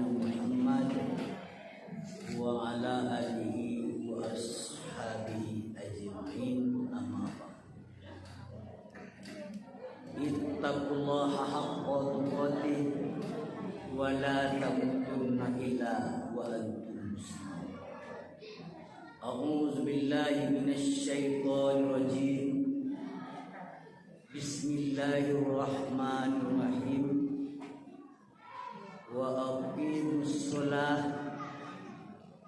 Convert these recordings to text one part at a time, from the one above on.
Muhammad wa ala alihi wa ashabihi ajma'in, amma ba'd. Ittaqullaha haqqa tuqatih wa la tamutunna illa wa antum muslimun. A'udzu billahi minasy syaithanir rajim. Bismillahirrahmanirrahim. Wa aqimus shalah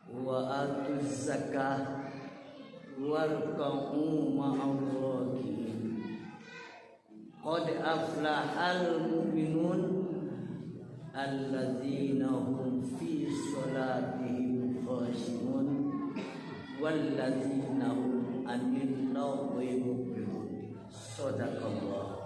wa atuz zakah warka'u ma'ar raki'in. Qad aflahal mu'minun alladzina hum fi shalatihim khashi'un walladzina hum 'anil lagwi mu'ridun. Shadaqallah.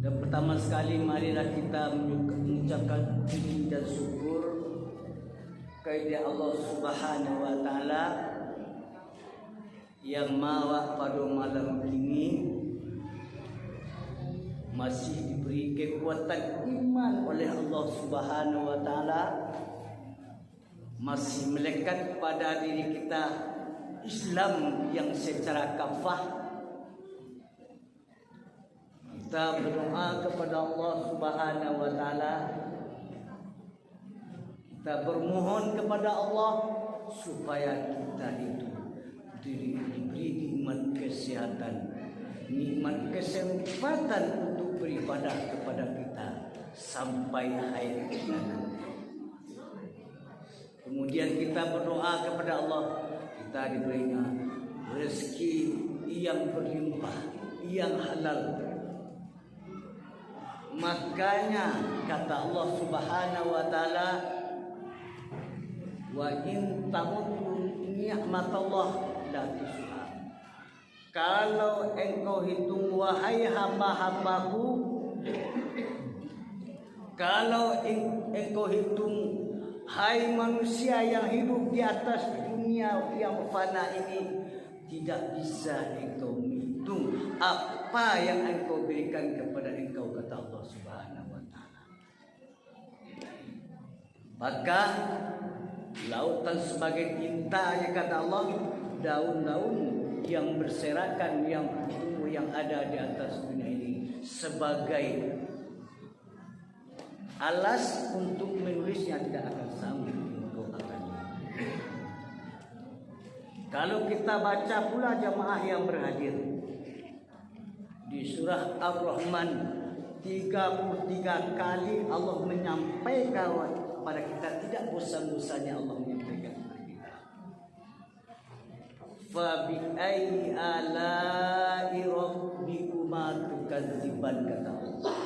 Pertama sekali marilah kita mengucapkan puji dan syukur kepada Allah Subhanahu wa taala yang maha pada malam ini masih diberi kekuatan iman oleh Allah Subhanahu wa taala, masih melekat pada diri kita Islam yang secara kafah. Kita berdoa kepada Allah Subhanahu wa taala, kita bermohon kepada Allah supaya kita itu diberi nikmat kesehatan, nikmat kesempatan untuk beribadah kepada kita sampai akhir hayat. Kemudian kita berdoa kepada Allah, kita diberinya rezeki yang berlimpah, yang halal. Makanya kata Allah Subhanahu wa taala, wa in ta'uddu ni'matallah la tuhsuha. Kalau engkau hitung wahai hamba-hambaku, kalau engkau hitung hai manusia yang hidup di atas dunia yang fana ini, tidak bisa engkau menghitung apa yang engkau berikan kepada engkau, kata Allah Subhanahu wa taala. Maka lautan sebagai tinta, ya kata Allah, daun-daun yang berserakan, yang tumbuh, yang ada di atas dunia ini sebagai alas untuk menulisnya, tidak akan sanggup engkau akan. Kalau kita baca pula jamaah yang berhadir di surah Ar-Rahman 33 kali Allah menyampaikan kepada kita, tidak bosan-bosannya Allah menyampaikan kepada kita. Fa bi ayyi ala'i rabbikuma tukadziban, kata Allah.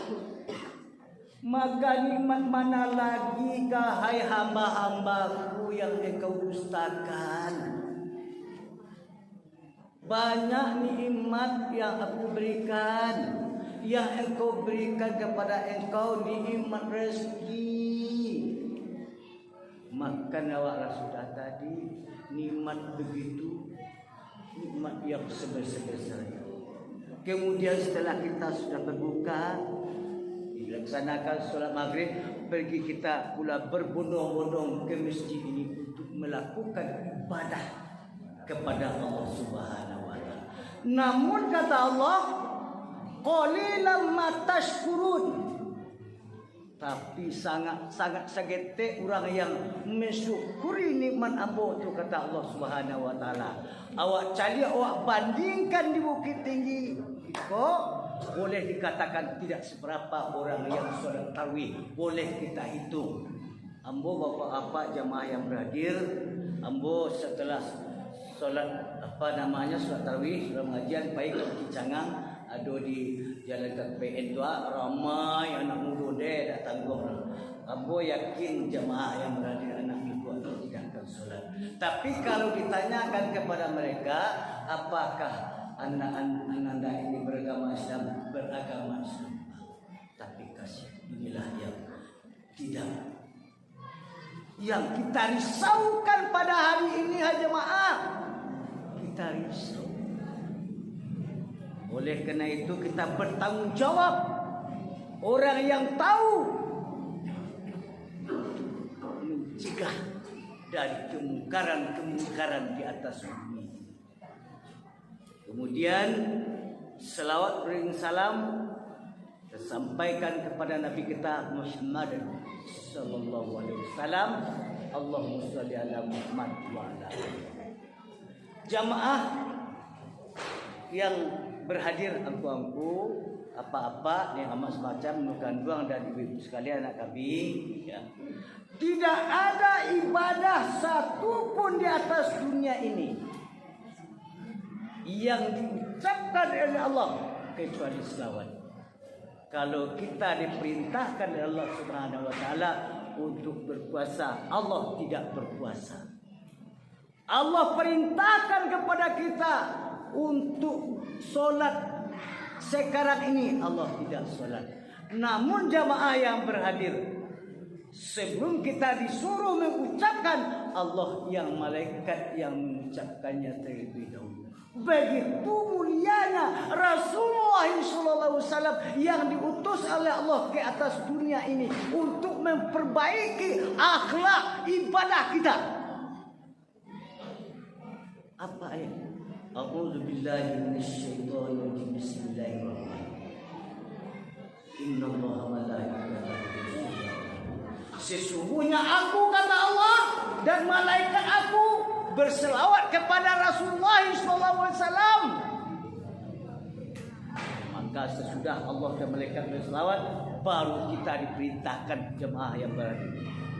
Maka nikmat mana lagi hai hamba-hambaku yang engkau dustakan? Banyak nikmat yang aku berikan, yang engkau berikan kepada engkau, nikmat rezeki. Makan awaklah sudah tadi, nikmat begitu, nikmat yang sebesar-besarnya. Kemudian setelah kita sudah berbuka, dilaksanakan sholat maghrib, pergi kita pula berbondong-bondong ke masjid ini untuk melakukan ibadah kepada Allah Subhanahu wa taala. Namun kata Allah, qalilan ma tashkurun. Tapi sangat sagete orang yang mensyukuri nikmat ambo tu, kata Allah Subhanahu wa taala. Awak cari, awak bandingkan di Bukit Tinggi, kok boleh dikatakan tidak seberapa orang yang solat tarawih, boleh kita hitung. Ambo bapak-bapak jamaah yang berhadir, ambo setelah solat solat tarawih, solat pengajian baik di Cangang, ada di Jalan KPN tua, ramai anak muda deh datang gua. Ambo yakin jamaah yang berhadir anak ibu atau tidak akan solat. Tapi kalau ditanyakan kepada mereka, apakah anak-anak ini beragama Islam? Tapi kasih inilah yang tidak, yang kita risaukan pada hari ini, jemaah. Kita risau Oleh karena itu kita bertanggung jawab, orang yang tahu mencegah dari kemungkaran di atas bumi. Kemudian selawat bering salam sampaikan kepada Nabi kita Muhammad sallallahu alaihi wasallam. Allahumma shalli ala Muhammad wa ala jamaah yang berhadir angku-angku apa-apa yang amat semacam nukan duang dan ibu-ibu sekalian anak kami ya. Tidak ada ibadah satu pun di atas dunia ini yang diucapkan oleh Allah kecuali selawat. Kalau kita diperintahkan oleh Allah Subhanahu wa taala untuk berpuasa, Allah tidak berpuasa. Allah perintahkan kepada kita untuk solat sekarang ini, Allah tidak solat. Namun jamaah yang berhadir, sebelum kita disuruh mengucapkan, Allah yang malaikat yang mengucapkannya terlebih dahulu. Begitu mulianya Rasulullah SAW yang diutus oleh Allah ke atas dunia ini untuk memperbaiki akhlak ibadah kita. Apa ayat? A'udzu billahi minasyaitonir rajim. Bismillahirrahmanirrahim. Innallaha wa malaikatahu. Sesungguhnya aku, kata Allah, dan malaikat aku berselawat kepada Rasulullah SAW. Maka sesudah Allah dan malaikat berselawat, baru kita diperintahkan jemaah yang berada.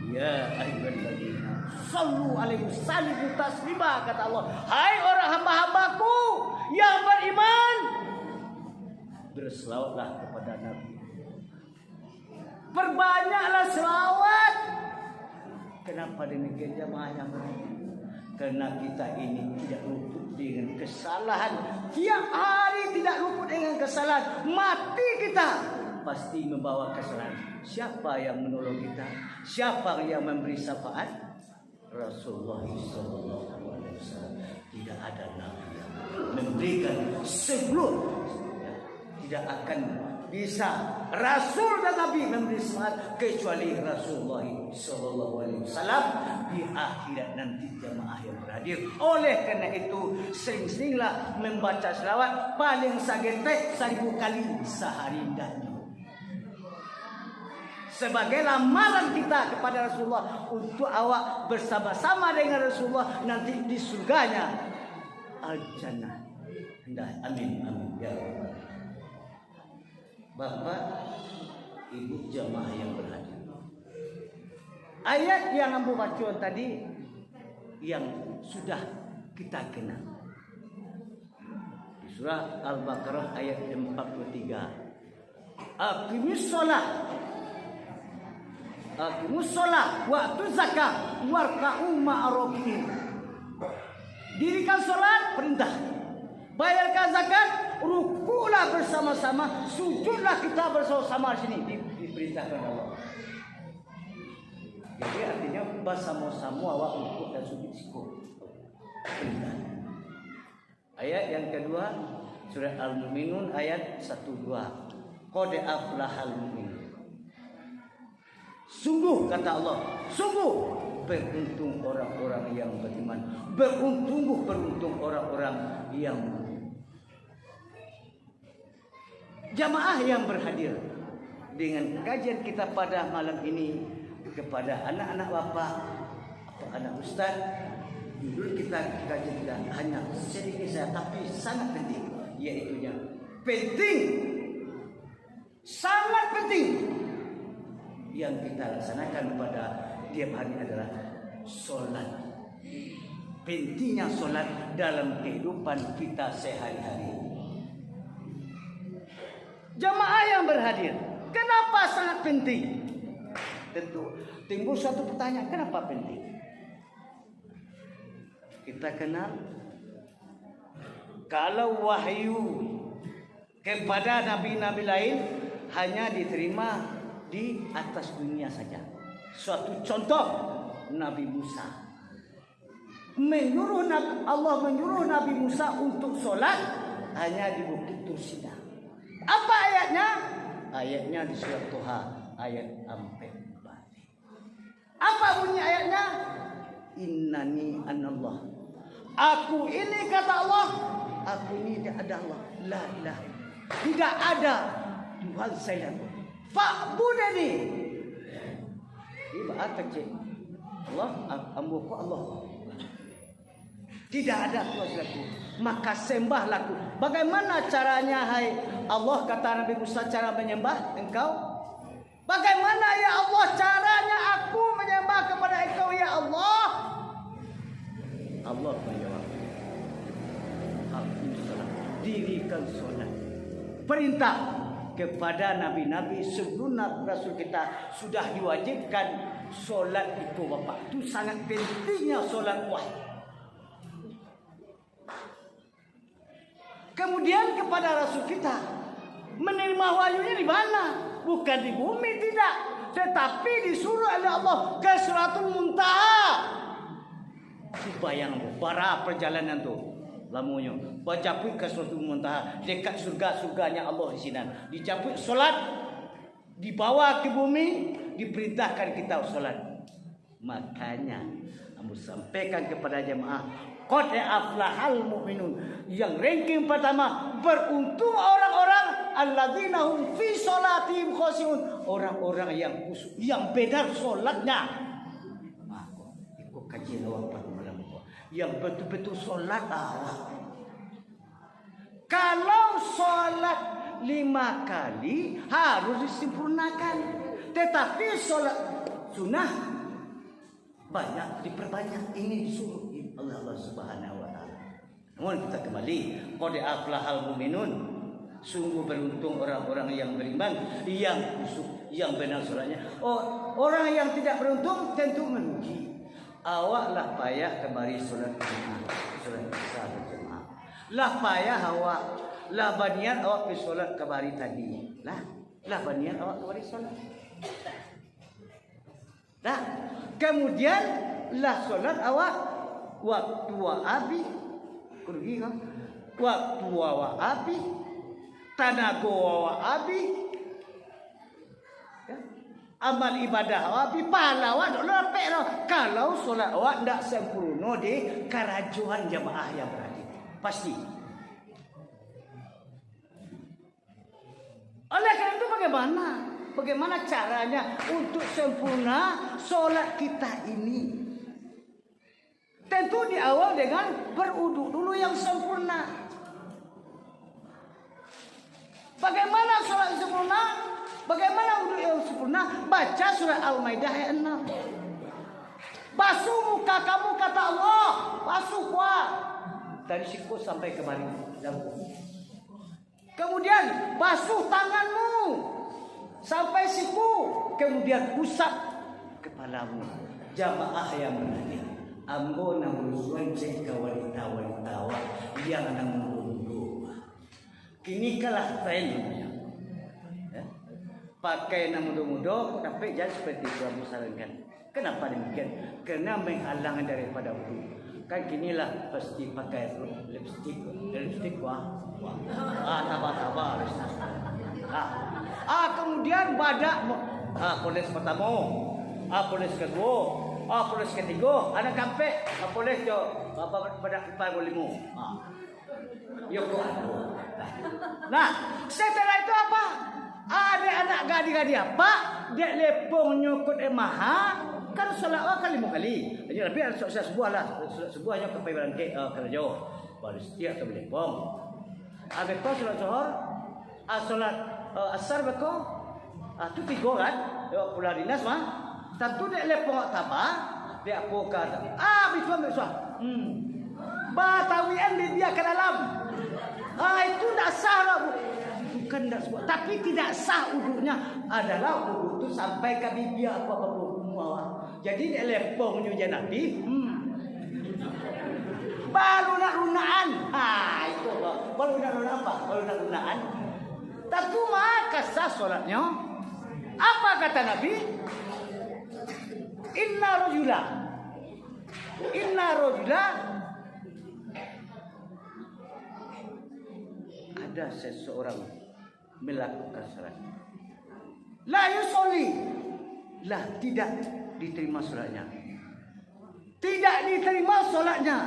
Ya ayyuhalladzina sallu alaihi wasallimu taslima, kata Allah. Hai orang hamba-hambaku yang beriman, berselawatlah kepada Nabi. Perbanyaklah selawat. Kenapa demikian jemaah yang beriman? Karena kita ini tidak luput dengan kesalahan. Tiap hari tidak luput dengan kesalahan. Mati kita pasti membawa kesalahan. Siapa yang menolong kita? Siapa yang memberi syafaat? Rasulullah SAW. Tidak ada nabi yang memberikan sebelum. Tidak akan bisa Rasul dan Nabi memberi syafaat kecuali Rasulullah SAW di akhirat nanti jemaah yang berhadir. Oleh karena itu sering-seringlah membaca selawat paling sagete 1000 kali sehari dan sebagai lamaran kita kepada Rasulullah untuk awak bersama-sama dengan Rasulullah nanti di surganya al-jannah. Amin amin ya Rabbal. Bapak Ibu jamaah yang berhadir, ayat yang ambu baca tadi yang sudah kita kenal di surah Al-Baqarah ayat 43. Aqimus shalah wa atuz zakah warka'u ma'arokin. Dirikan salat, perintah. Bayarkan zakat, rukulah bersama-sama, sujudlah kita bersama-sama sini, diperintahkan Allah. Jadi artinya bersama-sama awak rukuk dan sujud siku. Perintah. Ayat yang kedua surah Al-Mu'minun ayat 1-2. Qad aflahal mu'minun. Sungguh kata Allah, sungguh beruntung orang-orang yang beriman. Beruntung orang-orang yang jamaah yang berhadir dengan kajian kita pada malam ini kepada anak-anak bapak atau anak ustaz. Judul kita kajian tidak hanya sedikit saja tapi sangat penting, yaitu penting, sangat penting yang kita laksanakan pada tiap hari adalah solat. Pentingnya solat dalam kehidupan kita sehari-hari. Jamaah yang berhadir, kenapa sangat penting? Tentu timbul satu pertanyaan, kenapa penting? Kita kenal kalau wahyu kepada nabi-nabi lain hanya diterima di atas dunia saja. Suatu contoh, Nabi Musa Allah menyuruh Nabi Musa untuk sholat hanya di Bukit Tursina. Apa ayatnya? Ayatnya di surat Toha ayat 4. Apa bunyi ayatnya? Innani anallah. Aku ini kata Allah. Aku ini ada Allah. La ilaha. Tidak ada Tuhan selain aku. Fa'budani. Ini bahasa kecil. Allah, ambuku Allah. Tidak ada Tuhan selain aku. Maka sembahlah aku. Bagaimana caranya hai Allah, kata Nabi Musa, cara menyembah engkau? Bagaimana ya Allah caranya aku menyembah kepada engkau ya Allah? Allah menjawab, dirikan solat. Perintah kepada nabi-nabi sebelum Rasul kita sudah diwajibkan solat itu Bapak. Itu sangat pentingnya solat wahyu. Kemudian kepada Rasul kita menerima wahyunya di mana? Bukan di bumi, tidak, tetapi disuruh oleh Allah ke Suratul Muntaha. Bayang para perjalanan tu lamunya bacapi ke Suratul Muntaha dekat surganya Allah di sini. Dicaput solat, dibawa ke bumi, diperintahkan kita solat. Makanya Ambu sampaikan kepada jemaah, qad aflahal mu'minun. Yang ranking pertama, beruntung orang-orang alladzina hum fi sholatihim khashi'un. Orang-orang yang khusyuk, yang benar solatnya. Maka ikut kajian awak pada malam itu. Yang betul-betul solat awak. Kalau solat 5 kali harus disempurnakan. Tetapi solat sunnah banyak diperbanyak. Ini disuruh Allah Subhanahu wa taala. Namun kita kembali, qad aflahal mu'minun. Sungguh beruntung orang-orang yang beriman, yang khusyuk, yang benar salatnya. Oh, orang yang tidak beruntung tentu merugi. Awaklah payah kembali salat jemaah, salat isya berjemaah. Lah payah awak, lah baniat awak pergi salat kembali tadi. Lah baniat awak kembali salat. Nah, kemudian lah solat awak waktu wa abi kurgi kan waktu wa abi tanago wa abi ya? Amal ibadah wa abi pahala wa lepek lo. Kalau solat awak ndak sempurna di kerajuan jemaah yang berada pasti. Oleh karena itu bagaimana caranya untuk sempurna solat kita ini? Tentu di awal dengan berwudu dulu yang sempurna. Bagaimana solat sempurna? Bagaimana wudu yang sempurna? Baca surat Al-Maidah ayat 6. Basuh muka kamu kata Allah, basuh kuat dari siku sampai ke balik. Kemudian basuh tanganmu sampai siku, kemudian usap kepalamu. Jamaah yang menarik, ambo namurusuan cek ke wanita-wanita yang anak menunggu. Kini kalah tren, ya? Pakai nama muda-muda, tapi jangan seperti itu Abu sarankan. Kenapa demikian? Karena menghalang daripada wudu. Kan kinilah pasti pakai lipstick wah. Sabar. Kemudian badak polis pertama, polis kedua, polis ketiga, anak kampek, polis jo badak ipar bolimu. Nah, setelah itu apa? Ada anak gadi-gadi apa? Dia lepong nyukut emaha, kan solat kali 5 kali. Jadi lebih ada solat sebuah lah, solat sebuahnya ke paybaran ke kerja. Baru setiap ke lepong. Habis itu solat zuhur, solat asar beko, tu 3 kan? Yo pula dinas mah. Tentu dia lepong apa? Dia poka. Habis itu. Batawian dia ke dalam. Itu tak sah. Bukan tak sah, tapi tidak sah wudunya adalah wudu itu sampai ke bibir apa semua. Jadi dia lepong nyuja Nabi. Baru nak lunaan. Itu baru nak lunaan apa? Baru nak lunaan. Tentu maka sah solatnya. Apa kata Nabi? Inna rajula ada seseorang melakukan salat, la yusolli, lah tidak diterima salatnya, tidak diterima salatnya.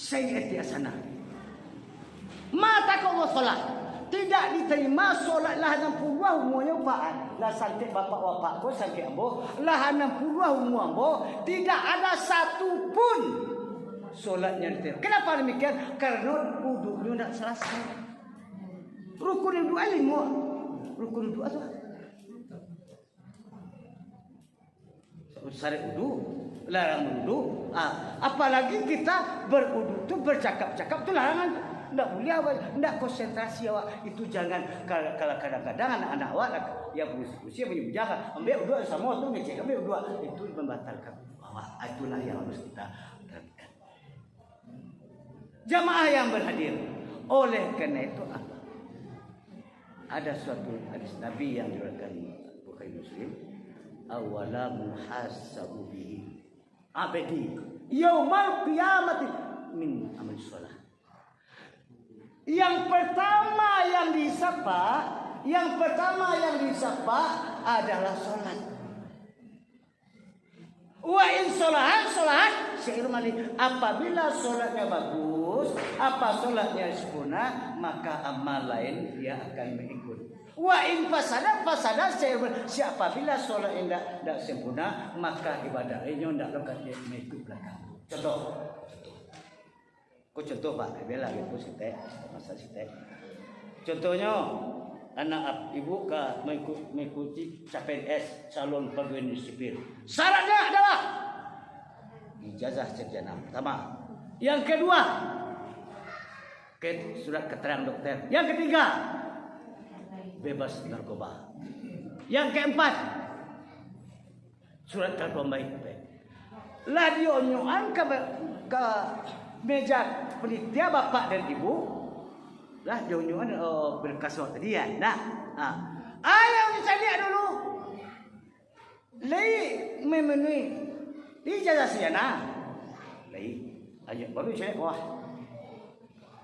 Sayyi'ati asana, mata kau salat, tidak diterima solat lah 60 umurnya Pak. Lah sampai bapak-bapak ko sampai ambo lah 60 umur ambo tidak ada satu pun solatnya diterima. Kenapa demikian? Karena wuduknya tidak selesai. Rukun doa 5. Rukun doa tu. Syarat wudu, larang wudu. Apalagi kita berwudu tu bercakap-cakap tu larangan. Tidak boleh awak, tidak konsentrasi awak. Itu jangan. Kalau kadang-kadang anak-anak awak yang berusia jangan ambil uduk sama tu ngecek ambil uduk, itu membatalkan awak. Itulah yang harus kita perhatikan. Jamaah yang berhadir. Oleh kerana itu apa? Ada suatu hadis Nabi yang diriwayatkan Bukhari Muslim. Awala muhasabu bihi abadi yaumal qiyamati min amal shalah. Yang pertama yang disapa adalah solat. Wa in solat seiring apabila solatnya bagus, solatnya sempurna, maka amal lain dia akan mengikut. Wa in fasada apabila solat yang tidak sempurna, maka ibadahnya tidak lekat dia mengikut belakang. Contoh Pak, bela gitu sitek, masa sitek. Contohnya anak ibu mengikuti CPNS calon pegawai negeri sipil. Syaratnya adalah ijazah sarjana. Pertama. Yang kedua, surat keterangan dokter. Yang ketiga, bebas narkoba. Yang keempat, surat kelakuan baik. Lah dionyoan ke meja penitia bapak dan ibu, lah jauh-jauhan berkas tadi ya. Nah, ayam dicari dulu. Lei memenuhi ijazah sarjana. Lei, ayo baru cek wah.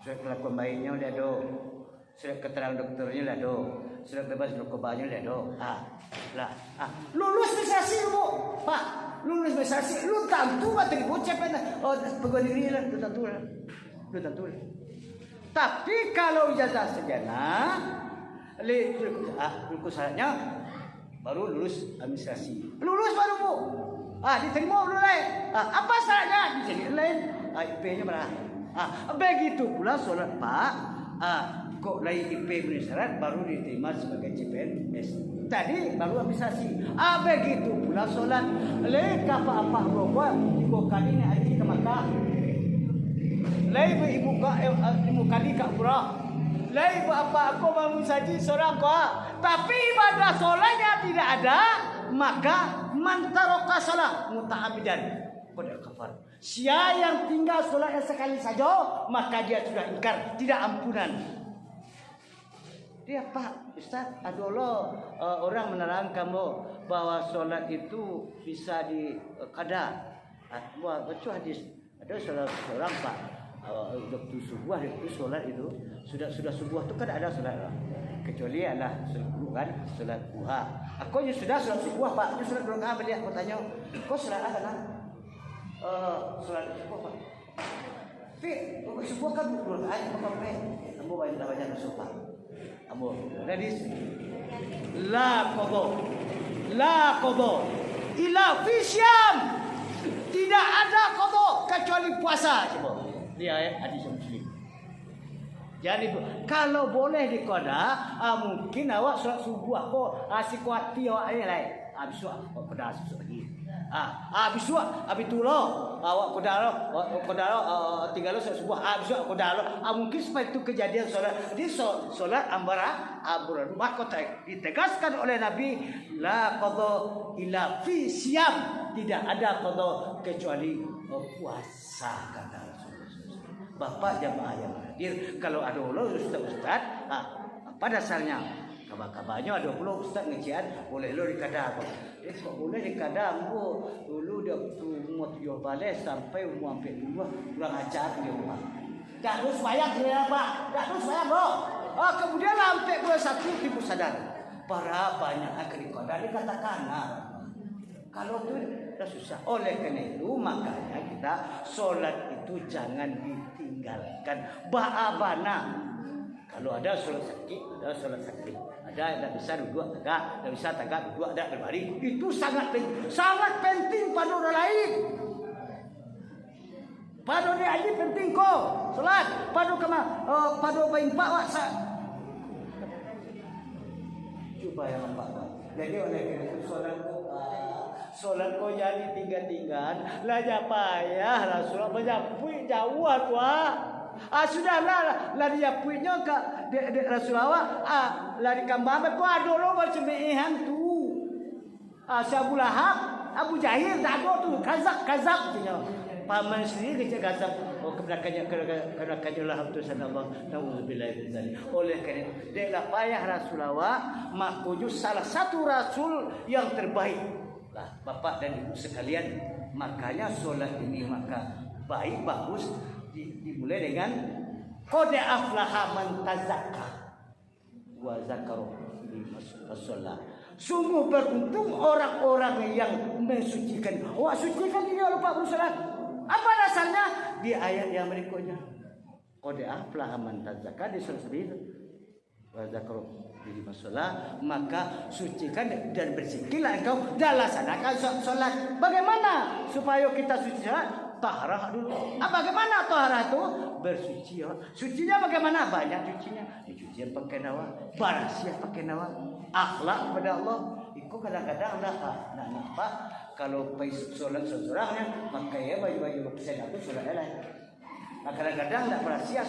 Surat kelakuan baiknya udah ada. Surat keterangan dokternya udah ada. Surat bebas narkobanya udah ada. Lulus administrasi Bu, Pak. Lulus administrasi, lu tentu batin bocah pegawai negeri lah, lu tentu. Tapi kalau ijazah sarjana, syaratnya baru lulus administrasi. Lulus baru Bu. Diterima dulu lain. Apa syaratnya? Diterima lain. IP-nya berapa? Begitu pula solat Pak. Kok lain IP punya syarat baru diterima sebagai CPNS. Tadi baru administrasi. Begitu pula solat. Lain apa berubah. Ibu kali ni haji ke Makkah. Lain ibu kali ke umrah. Lain apa aku bangun saji seorang kau. Tapi ibadah solatnya tidak ada, maka man taraka salat muta'ammidan qad kafar. Siapa yang tinggal solatnya sekali saja, maka dia sudah ingkar, tidak ampunan. Dia Pak Ustaz, orang menerangkan bahwa solat itu bisa dikada. Baca hadis ada salah seorang Pak waktu subuh itu solat itu sudah subuh itu kan ada solat kecuali adalah subuh kan solat duha. Aku yang sudah solat subuh Pak, solat dua kali balik aku tanya, kau solat apa kan? Solat subuh Pak. Subuh kan dua kali apa Pak? Ambo banyak subuh. Ambo, ladies, la qada ila fi syam. Tidak ada qada kecuali puasa. Coba lihat hadis Muslim. Jadi kalau boleh diqada, mungkin awak solat subuh kok asik kuati awak lain. Habis qada lagi. Habis itulah awak qada tinggal solat subuh habis qada. Mungkin seperti itu kejadian solat. Jadi solat ambara aburan. Maka ditegaskan oleh Nabi la qada illa fi syam. Tidak ada qada kecuali puasa kata Rasulullah. Bapak jamaah yang hadir, kalau ada ustaz, apa dasarnya? Kabar-kabarnya ada pula ustaz ngecian, boleh lo dikada apa? Kok boleh dikada ambo dulu dia umur 7 balik sampai umur 42 kurang ajar dia rumah. Tak terus bayang kenapa? Tak terus bayang loh. Kemudian sampai bulan 1 timbul sadar. Para banyak akan dikatakan. Kalau itu sudah susah. Oleh karena itu makanya kita sholat itu jangan ditinggalkan. Ba'abana. Kalau ada sholat sakit, ada sholat sakit. Ada yang tak bisa duduk, tak bisa tegak duduk, ada berbaring. Itu sangat penting pada orang lain. Pada dia aja penting kok. Sholat. Pada bayin pak waksa. Coba yang nampak. Jadi oleh karena itu sholat kau jadi tinggal-tinggal. Lah payah lah sholat banyak puik jauh tua. Sudahlah lah dia puiknya ke Rasulullah. Lah di kambang aku ada lo bercemeihan tu. Abu Lahab, Abu Jahil tak ada tu. Kazak punya. Paman sendiri kerja gazab. Kenakannya Lahab tu sanallah. Nauzubillah min zalik. Oleh kerana dia lah payah Rasulullah makuju salah satu rasul yang terbaik. Lah bapak dan ibu sekalian, makanya solat ini maka baik bagus dimulai dengan qad aflaha man tazakka wa zakara fi as-shalah. Sungguh beruntung orang-orang yang mensucikan. Sucikan diri lupa bersalat. Apa dasarnya? Di ayat yang berikutnya. Qad aflaha man tazakka di surah itu. Wa zakara fi as-shalah, maka sucikan dan berzikirlah engkau dan laksanakan salat. Bagaimana supaya kita suci? Taharah dulu. Bagaimana taharah itu? Bersuci. Sucinya bagaimana? Banyak cucinya. Dicuci pakai nawa, barasiah pakai nawa, akhlak kepada Allah. Itu kadang-kadang nak nampak kalau pergi solat seorangnya pakai baju-baju lukisan itu solat lain. Kadang-kadang tak berasiah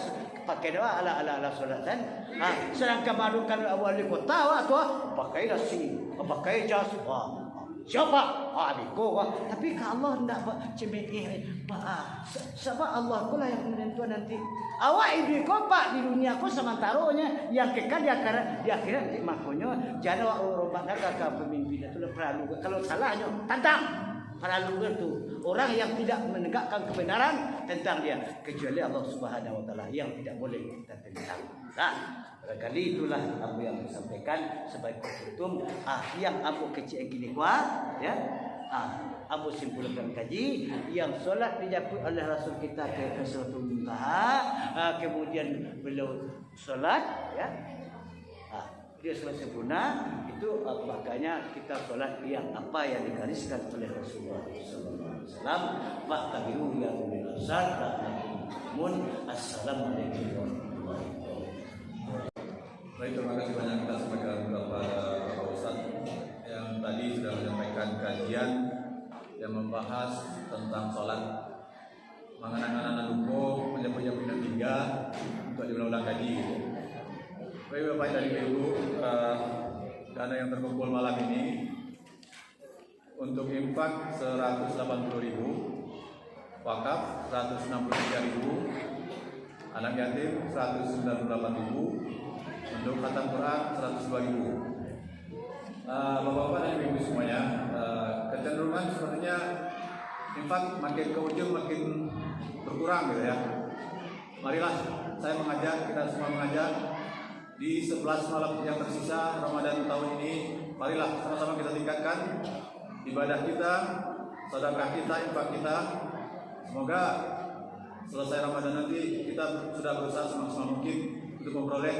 pakai nawa ala solatan. Sedangkan madukan awal di kota atau pakai nasi, pakai jas. Siapa? Adikku. Tapi kalau Allah tidak cemeh sebab Allah pula yang menentukan nanti. Awak ibu kau pak di dunia kau sementaranya yang kekal di akhirat makanya jangan awak rombakkan ke pemimpin itu perlu. Kalau salahnya tantang. Perlu itu orang yang tidak menegakkan kebenaran tentang dia kecuali Allah Subhanahu Wa Taala yang tidak boleh kita tentang. Barangkali itulah apa yang disampaikan sebagai penutup. Yang abu kecil gini kuat, ya. Abu simpulkan kaji yang solat dijemput oleh Rasul kita ke Sidratul Muntaha. Kemudian beliau solat, ya. Dia solat sempurna itu makanya kita solat yang apa yang digariskan oleh Rasulullah SAW. Waqtabiru ya ulil absar. Assalamualaikum warahmatullahi wabarakatuh. Baik, terima kasih banyak kita sampaikan kepada Bapak Ustadz yang tadi sudah menyampaikan kajian yang membahas tentang sholat mengenang-enang lupa menyebutnya bintang 3 untuk diulang-ulang kaji. Baik Bapak dan Ibu, dana yang terkumpul malam ini untuk infak 180.000, wakaf 163.000, anak yatim 198.000, untuk khatam Quran 102.000. Bapak-bapak dan ibu semuanya, kecenderungan sebenarnya infak makin ke ujung makin berkurang gitu ya. Marilah saya mengajak, kita semua mengajak di 11 malam yang tersisa Ramadan tahun ini, marilah sama-sama kita tingkatkan ibadah kita, sedekah kita, infak kita. Semoga selesai Ramadan nanti kita sudah berusaha semaksimal mungkin untuk memperoleh,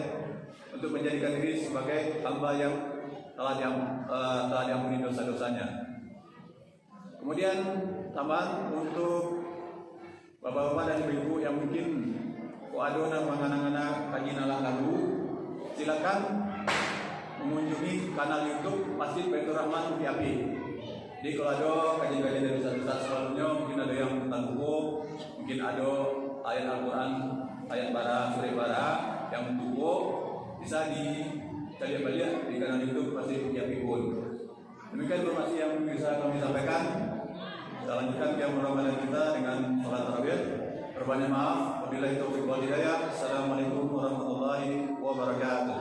untuk menjadikan diri sebagai hamba yang telah diampuni dosa-dosanya. Kemudian tambahan untuk bapak-bapak dan ibu-ibu yang mungkin kuadona mengana-ngana kaji nalang lalu, silakan mengunjungi kanal YouTube Masjid Baitur Rahman Upi Api. Jadi kalau ada kajian-kajian dari Ustaz sebelumnya, mungkin ada yang tentang buku, mungkin ada ayat Al-Quran, ayat bara, suri bara yang buku, bisa dicari-cari di kanal YouTube Masjid Upi Api pun. Demikian informasi yang bisa kami sampaikan. Kita lanjutkan qiyamul Ramadan kita dengan sholat tarawih. Berbanyak maaf. Wabillahi taufiq wal hidayah. Assalamualaikum warahmatullahi wabarakatuh.